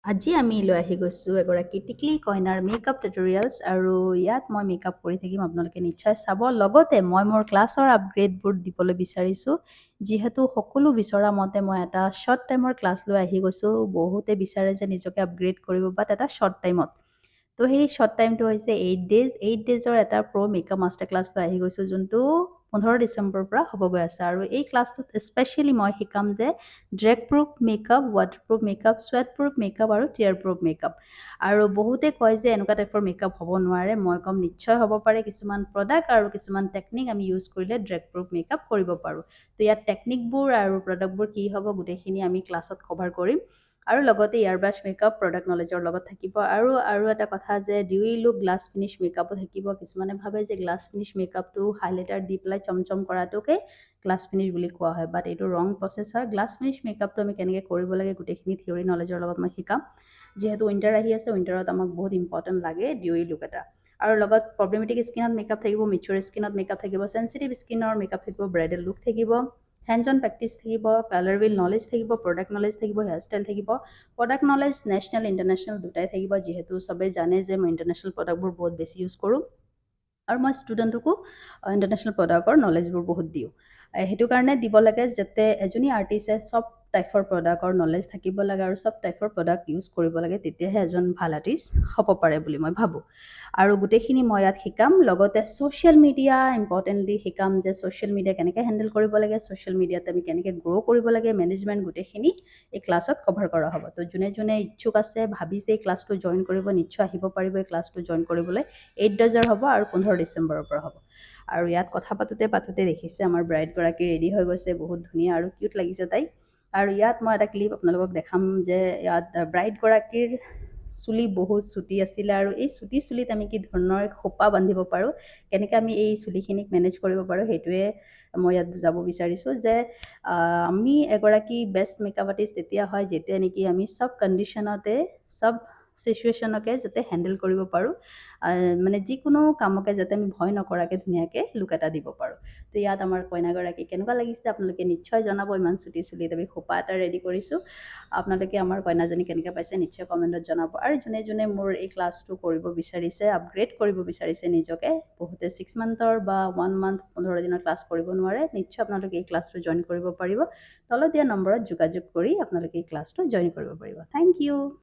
আজি আমি লৈ আহি গৈছোঁ এগৰাকী টিকলি কইনাৰ মেকআপ টিউটৰিয়েলছ আৰু ইয়াত মই মেকআপ কৰি থাকিম আপোনালোকে নিশ্চয় চাব। লগতে মই মোৰ ক্লাছৰ আপগ্ৰেডবোৰ দিবলৈ বিচাৰিছোঁ। যিহেতু সকলো বিচৰা মতে মই এটা শ্বৰ্ট টাইমৰ ক্লাছ লৈ আহি গৈছোঁ। বহুতে বিচাৰে যে নিজকে আপগ্ৰেড কৰিব বাট এটা শ্বৰ্ট টাইমত। তো সেই শ্বৰ্ট টাইমটো হৈছে 8 ডেইজ। 8 ডেইজৰ এটা মেকআপ মাষ্টাৰ ক্লাছ লৈ আহি গৈছোঁ, যোনটো 15 ডিচেম্বৰৰ পৰা হ'বগৈ আছে। আৰু এই ক্লাছটোত স্পেচিয়েলি মই শিকাম যে drag proof makeup, waterproof makeup, sweat proof makeup আৰু টিয়াৰ প্ৰুফ মেকআপ। আৰু বহুতে কয় যে এনেকুৱা টাইপৰ মেকআপ হ'ব নোৱাৰে। মই ক'ম নিশ্চয় হ'ব পাৰে। কিছুমান প্ৰডাক্ট আৰু কিছুমান টেকনিক আমি ইউজ কৰিলে ড্ৰেগ প্ৰুফ মেকআপ কৰিব পাৰোঁ। তো ইয়াত টেকনিকবোৰ আৰু প্ৰডাক্টবোৰ কি হ'ব গোটেইখিনি আমি ক্লাছত কভাৰ কৰিম। আৰু লগতে এয়াৰ ব্ৰাছ মেকআপ প্ৰডাক্ট নলেজৰ লগত থাকিব। আৰু এটা কথা যে ডিউই লুক গ্লাছ ফিনিছ মেকআপো থাকিব। কিছুমানে ভাবে যে গ্লাছ ফিনিছ মেকআপটো হাইলাইটাৰ দি পেলাই চমচম কৰাটোকে গ্লাছ ফিনিছ বুলি কোৱা হয়, বাট এইটো ৰং প্ৰচেছ হয়। গ্লাছ ফিনিছ মেকআপটো আমি কেনেকৈ কৰিব লাগে গোটেইখিনি থিয়ৰী নলেজৰ লগত মই শিকাম। যিহেতু উইণ্টাৰ আহি আছে, উইণ্টাৰত আমাক বহুত ইম্পৰ্টেণ্ট লাগে ডিউই লুক এটা। আৰু লগত প্ৰব্লেমেটিক স্কিনত মেকআপ থাকিব, মেচিয়ৰ স্কিনত মেকআপ থাকিব, চেঞ্চিটিভ স্কিনৰ মেকআপ থাকিব, ব্ৰাইডেল লুক থাকিব, হেণ্ডছ অন প্ৰেক্টিচ থাকিব, কালাৰ ৱিল নলেজ থাকিব, প্ৰডাক্ট নলেজ থাকিব, হেয়াৰষ্টাইল থাকিব। প্ৰডাক্ট নলেজ নেশ্যনেল ইণ্টাৰনেশ্যনেল দুটাই থাকিব, যিহেতু চবেই জানে যে মই ইণ্টাৰনেশ্যনেল প্ৰডাক্টবোৰ বহুত বেছি ইউজ কৰোঁ। আৰু মই ষ্টুডেণ্টকো ইণ্টাৰনেশ্যনেল প্ৰডাক্টৰ নলেজবোৰ বহুত দিওঁ। সেইটো কাৰণে দিব লাগে যাতে এজনী আৰ্টিষ্টে চব টাইপৰ প্ৰডাক্টৰ নলেজ থাকিব লাগে আৰু চব টাইপৰ প্ৰডাক্ট ইউজ কৰিব লাগে, তেতিয়াহে এজন ভাল আৰ্টিষ্ট হ'ব পাৰে বুলি মই ভাবোঁ। আৰু গোটেইখিনি মই ইয়াত শিকাম। লগতে ছ'চিয়েল মিডিয়া ইম্পৰ্টেণ্টলি শিকাম যে ছ'চিয়েল মিডিয়া কেনেকৈ হেণ্ডেল কৰিব লাগে, ছ'চিয়েল মিডিয়াত আমি কেনেকৈ গ্ৰ' কৰিব লাগে, মেনেজমেণ্ট গোটেইখিনি এই ক্লাছত কভাৰ কৰা হ'ব। তো যোনে যোনে ইচ্ছুক আছে, ভাবিছে এই ক্লাছটো জইন কৰিব, নিশ্চয় আহিব পাৰিব এই ক্লাছটো জইন কৰিবলৈ। 8 ডেজৰ হ'ব আৰু 15 ডিচেম্বৰৰ পৰা হ'ব। আৰু ইয়াত কথা পাতোতে দেখিছে আমাৰ ব্ৰাইডগৰাকী ৰেডি হৈ গৈছে, বহুত ধুনীয়া আৰু কিউট লাগিছে তাই। আৰু ইয়াত মই এটা ক্লিপ আপোনালোকক দেখাম যে ইয়াত ব্ৰাইডগৰাকীৰ চুলি বহুত চুটি আছিলে, আৰু এই চুটি চুলিত আমি কি ধৰণৰ খোপা বান্ধিব পাৰোঁ, কেনেকৈ আমি এই চুলিখিনিক মেনেজ কৰিব পাৰোঁ, সেইটোৱে মই ইয়াত বুজাব বিচাৰিছোঁ যে আমি এগৰাকী বেষ্ট মেকআপ আৰ্টিষ্ট তেতিয়া হয় যেতিয়া নেকি আমি চব কণ্ডিশ্যনতে, চব চিচুৱেশ্যনকে যাতে হেণ্ডেল কৰিব পাৰোঁ। মানে যিকোনো কামকে যাতে আমি ভয় নকৰাকৈ ধুনীয়াকৈ লুক এটা দিব পাৰোঁ। তো ইয়াত আমাৰ কইনাগৰাকী কেনেকুৱা লাগিছে আপোনালোকে নিশ্চয় জনাব। ইমান চুটি চুলিত আমি খোপা এটা ৰেডি কৰিছোঁ। আপোনালোকে আমাৰ কইনাজনী কেনেকৈ পাইছে নিশ্চয় কমেণ্টত জনাব। আৰু যোনে যোনে মোৰ এই ক্লাছটো কৰিব বিচাৰিছে, আপগ্ৰেড কৰিব বিচাৰিছে নিজকে, বহুতে 6 মান্থৰ বা 1 মান্থ 15 দিনৰ ক্লাছ কৰিব নোৱাৰে, নিশ্চয় আপোনালোকে এই ক্লাছটো জইন কৰিব পাৰিব। তলত দিয়া নম্বৰত যোগাযোগ কৰি আপোনালোকে এই ক্লাছটো জইন কৰিব পাৰিব। Thank U.